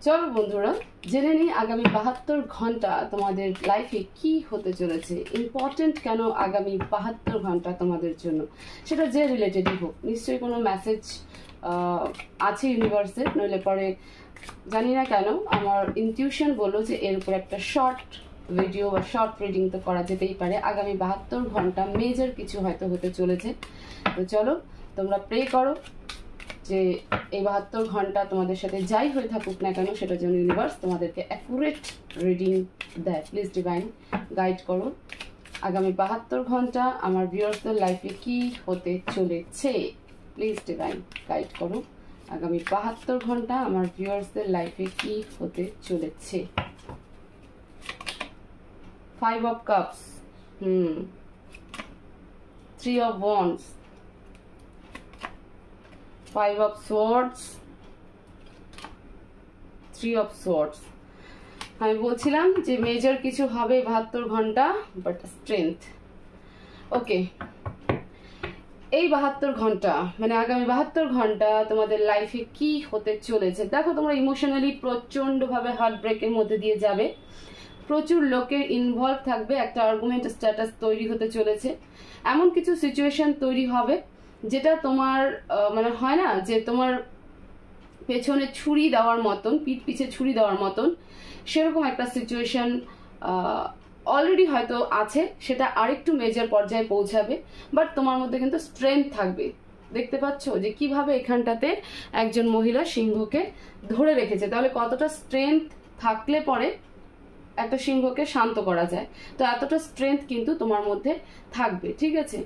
চলো বন্ধুরা জেনে নিই আগামী 72 ঘন্টা তোমাদের লাইফে কি হতে চলেছে, ইম্পর্টেন্ট কেন আগামী 72 ঘন্টা তোমাদের জন্য, সেটা যে রিলেটেডই হোক। নিশ্চয়ই কোনো মেসেজ আছে ইউনিভার্সের, নইলে পরে জানি না কেন আমার ইনটিউশন বললো যে এর উপর একটা শর্ট ভিডিও বা শর্ট রিডিং তো করা যেতেই পারে। আগামী 72 ঘন্টা মেজর কিছু হয়তো হতে চলেছে। তো চলো তোমরা প্রে করো যে এই 72 ঘন্টা তোমাদের সাথে যাই হয়ে থাকুক না কেন সেটার জন্য ইউনিভার্স তোমাদেরকে অ্যাকুরেট রিডিং দেয়। প্লিজ ডিভাইন গাইড করো আগামী 72 ঘন্টা আমার ভিউয়ার্সদের লাইফে কি হতে চলেছে। প্লিজ ডিভাইন গাইড করো আগামী 72 ঘন্টা আমার ভিউয়ার্সদের লাইফে কি হতে চলেছে। 5 of Cups, 3 of Wands, 5 of Swords, 3 of Swords। আমি বলছিলাম যে মেজর কিছু হবে 72 ঘন্টা, বাট স্ট্রেংথ। ওকে, এই 72 ঘন্টা মানে আগামী 72 ঘন্টা তোমাদের লাইফে কি হতে চলেছে। দেখো তোমরা ইমোশনালি প্রচন্ডভাবে হার্ট ব্রেকের মধ্যে দিয়ে যাবে, প্রচুর লোকের ইনভলভ থাকবে, একটা আর্গুমেন্ট স্ট্যাটাস তৈরি হতে চলেছে, এমন কিছু সিচুয়েশন তৈরি হবে যেটা তোমার মানে হয় না যে তোমার পেছনে ছুরি দেওয়ার মতন, পিঠ পিছে ছুরি দেওয়ার মতন, সেরকম একটা সিচুয়েশন অলরেডি হয়তো আছে, সেটা আরেকটু মেজর পর্যায়ে পৌঁছাবে। বাট তোমার মধ্যে কিন্তু স্ট্রেংথ থাকবে। দেখতে পাচ্ছ যে কিভাবে এখানটাতে একজন মহিলা সিংহকে ধরে রেখেছে, তাহলে কতটা স্ট্রেংথ থাকলে পরে একটা সিংহকে শান্ত করা যায়। তো এতটা স্ট্রেংথ কিন্তু তোমার মধ্যে থাকবে, ঠিক আছে।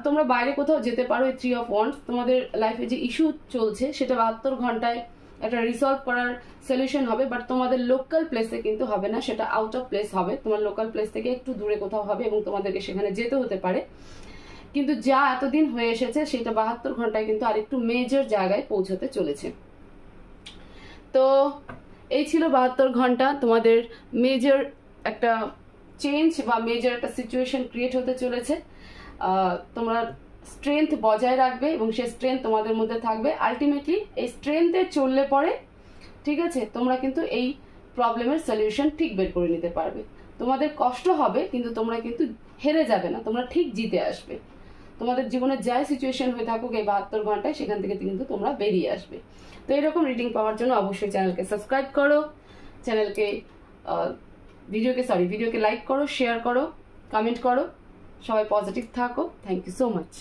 তোমরা বাইরে কোথাও যেতে পারো। এই 3 of Wands তোমাদের লাইফে যে ইস্যু চলছে সেটা 72 ঘন্টায় একটা রিসলভ করার সলিউশন হবে, বাট তোমাদের লোকাল প্লেসে কিন্তু হবে না, সেটা আউট অফ প্লেস হবে। তোমার লোকাল প্লেস থেকে একটু দূরে কোথাও হবে এবং তোমাদেরকে সেখানে যেতে হতে পারে। কিন্তু যা এতদিন হয়ে এসেছে সেটা 72 ঘন্টায় কিন্তু আরেকটু মেজর জায়গায় পৌঁছতে চলেছে। তো এই ছিল 72 ঘন্টা, তোমাদের মেজর একটা চেঞ্জ বা মেজর একটা সিচুয়েশন ক্রিয়েট হতে চলেছে। তোমরা স্ট্রেংথ বজায় রাখবে এবং সেই স্ট্রেংথ তোমাদের মধ্যে থাকবে। আলটিমেটলি এই স্ট্রেংথে চললে পরে, ঠিক আছে, তোমরা কিন্তু এই প্রবলেমের সলিউশন ঠিক বের করে নিতে পারবে। তোমাদের কষ্ট হবে কিন্তু তোমরা কিন্তু হেরে যাবে না, তোমরা ঠিক জিতে আসবে। তোমাদের জীবনে যাই সিচুয়েশন হয়ে থাকুক এই 72 ঘন্টায় সেখান থেকে কিন্তু তোমরা বেরিয়ে আসবে। তো এরকম রিডিং পাওয়ার জন্য অবশ্যই চ্যানেলকে সাবস্ক্রাইব করো, চ্যানেলকে ভিডিওকে লাইক করো, শেয়ার করো, কমেন্ট করো। সবাই পজিটিভ থাকো। Thank you so much.